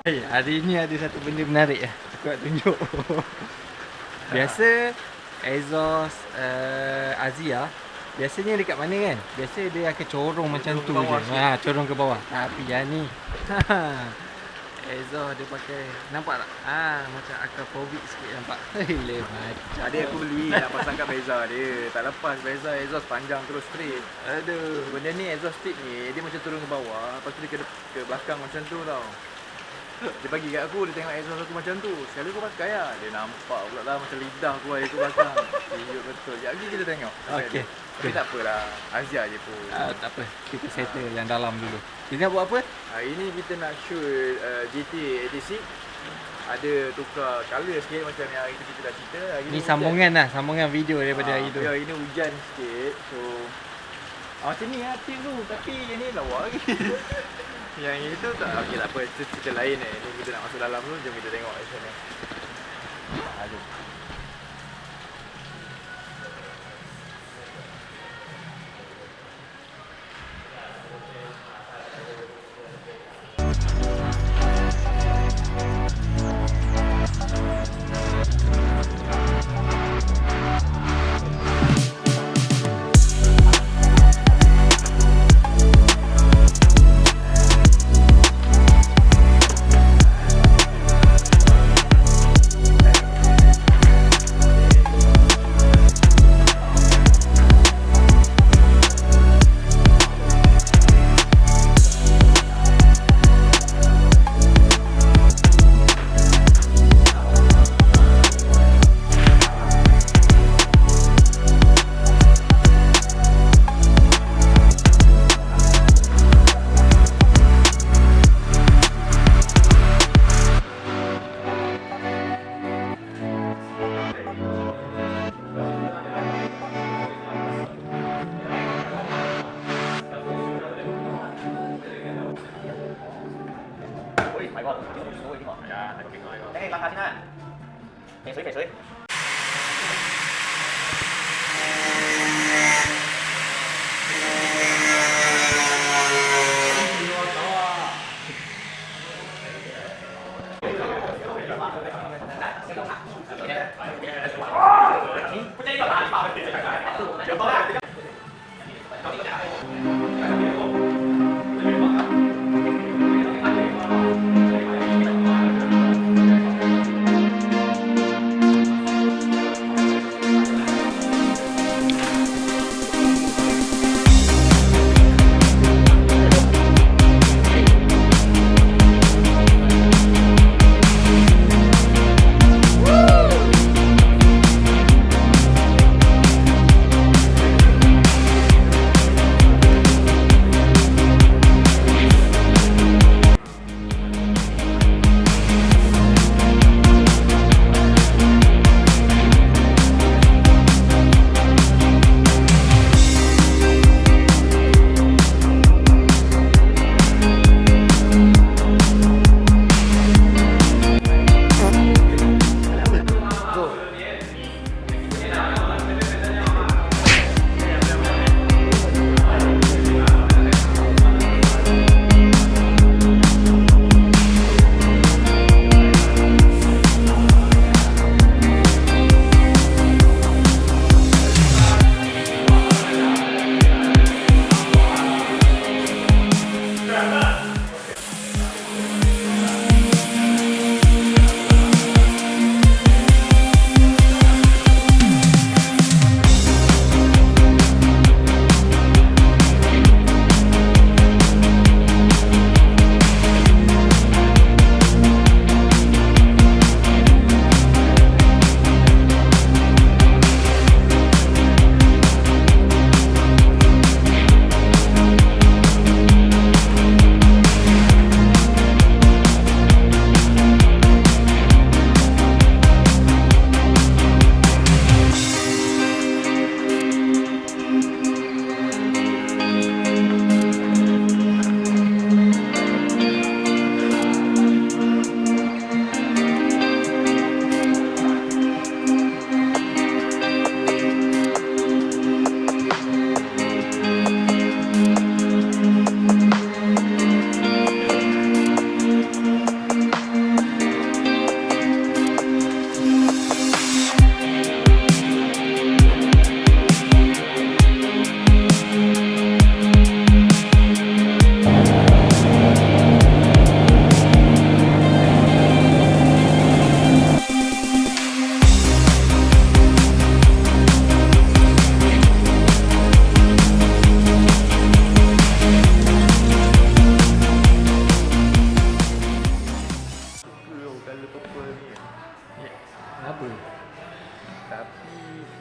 Hey, hari ni ada satu benda menarik lah. Aku nak tunjuk. Biasa exhaust Azia biasanya dekat mana kan? Biasa dia akan corong macam tu je. Corong ke bawah. Tapi yang ni exhaust dia pakai, nampak tak? Macam aquaphobic sikit nampak. Hei, macam. Tadi aku beli nak pasangkan beza dia. Tak lepas beza exhaust panjang terus straight. Aduh. Benda ni exhaust stick ni dia macam turun ke bawah, lepas tu dia ke belakang macam tu tau. Dia bagi kat aku, dia tengok exhaust aku macam tu. Sekali aku pakai lah, dia nampak pula lah macam lidah keluar dari belakang. Ya betul. Sekejap lagi kita tengok. Okey. Tapi tak apalah, Azia je pun. Tak apa, kita settle yang dalam dulu. Kita nak buat apa? Hari ni kita nak shoot GT 86. Ada tukar colour sikit macam yang hari tu kita dah cerita. Hari Ni sambungan lah, sambungan video daripada hari tu. Ya, hari ni hujan sikit. So macam ni lah tip tu. Tapi yang ni lawa lagi. Yang itu tak, okey tak apa, cerita lain ni. Ni kita nak masuk dalam tu, jom kita tengok macam ni. Aduh. Cái băng thanh á. Phê suối.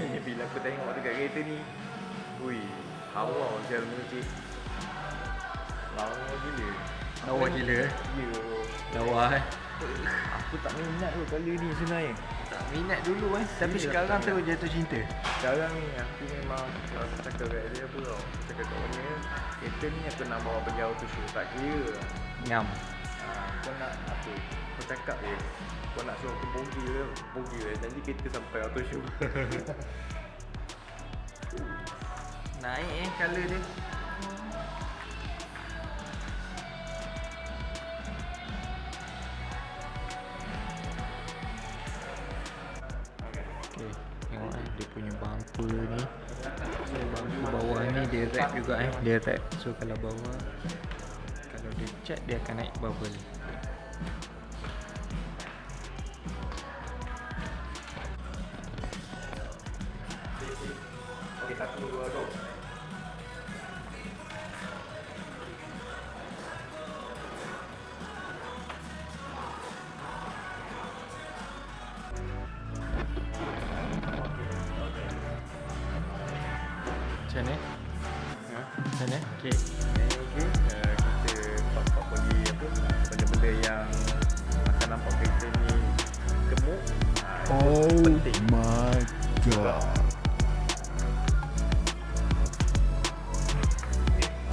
Bila aku tengok dekat kereta ni, ui, hawa macam cik. Lawa gila. Lawa gila Ya. Lawa Aku tak minat tu colour ni sebenarnya. Tak minat dulu tapi Iya, sekarang tak terus jatuh cinta. Sekarang ni aku memang aku cakap kat dia apa tau. Cakap kat dia, kereta ni aku nak bawa pergi auto show. Tak kira. Ngam. Kau nak apa? Kau cakap je. Kau nak suruh aku bogey je. Nanti kita sampai auto show. Naik colour dia. Okay, tengok dia punya bumper ni. So bumper bawah ni dia wrap juga dia wrap. So kalau bawah, kalau dia cat dia akan naik bubble. Okey, 1, 2, go. Macam ni? Macam ni? Okay. Okey, kita pop bagi apa? Benda-benda yang akan nampak kereta ni gemuk. Penting. My God.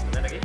Benar lagi?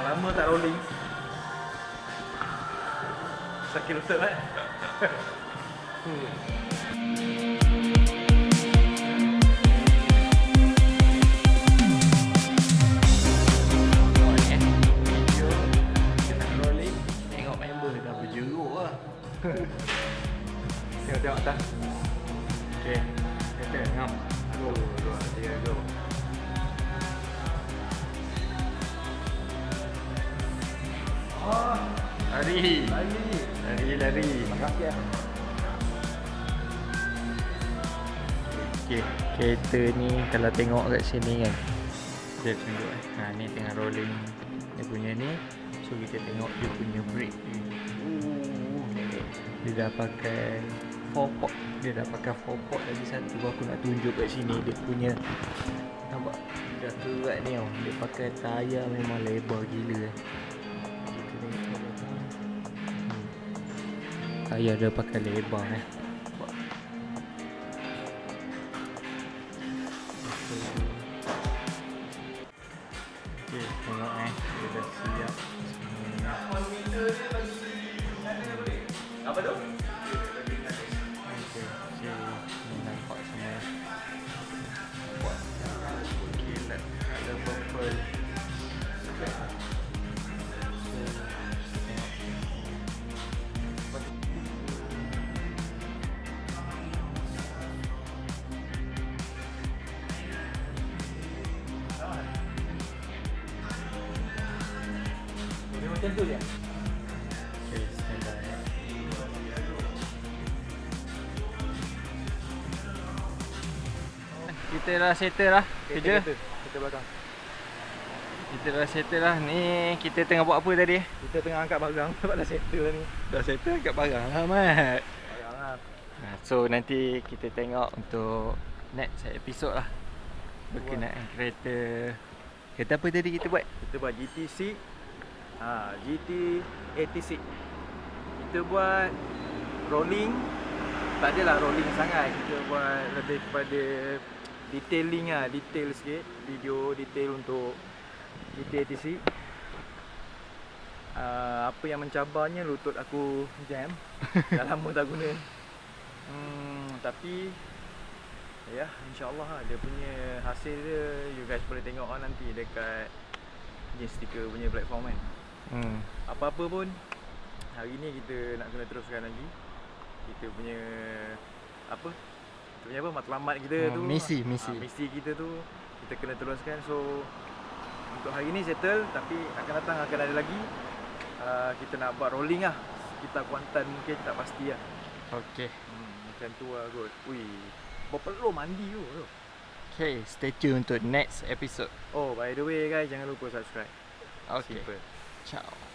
Lama tak rolling. Sakit lutut kan? Video kita nak rolling, tengok member dah berjeruk lah. Tengok tak? Okay, kita ngam. 1, 2, 3, go. Lari. Lari. Makasih lah. Okay, kereta ni kalau tengok kat sini kan, dia tunjuk ni tengah rolling dia punya ni. So kita tengok dia punya brake ni. Dia dah pakai 4 port. Dia dah pakai 4 port lagi satu. Aku nak tunjuk kat sini dia punya. Nampak? Dah kerat ni tau. Dia pakai tayar memang lebar gila. Kita tengok kat belakang. Tayar dia pakai lebar Nampak? Okay, tengok dia dah siap semuanya. Apa tu? Okay, ni nampak semua. Nampak? Kilat ada purple. So, tengok. Macam tu je. Okay, standby. Kita dah settle lah kerja. Kita belakang. Kita dah settle lah. Ni kita tengah buat apa tadi? Kita tengah angkat barang. Sebab dah settle lah ni. Dah settle kat barang lah Mat. Barang lah. So nanti kita tengok untuk next episode lah berkenaan kereta. Kereta apa tadi kita buat? Kita buat GTC. GT86. Kita buat rolling. Tak adalah rolling sangat. Kita buat lebih kepada detailing lah. Detail sikit. Video detail untuk GT86. Apa yang mencabarnya, lutut aku jam. Dah lama tak guna. Tapi ya, insyaAllah lah, dia punya hasil dia you guys boleh tengok lah nanti dekat jenis stiker punya platform kan. Apa-apa pun, hari ni kita nak kena teruskan lagi kita punya apa, kita punya apa, matlamat kita tu, misi misi kita tu kita kena teruskan. So untuk hari ni settle, tapi akan datang akan ada lagi. Kita nak buat rolling lah sekitar Kuantan, mungkin tak pasti lah. Okay. Macam tu lah kot. Ui, perlu mandi tu. Okay, stay tune untuk next episode. Oh, by the way guys, jangan lupa subscribe. Okay. Simple. Ciao.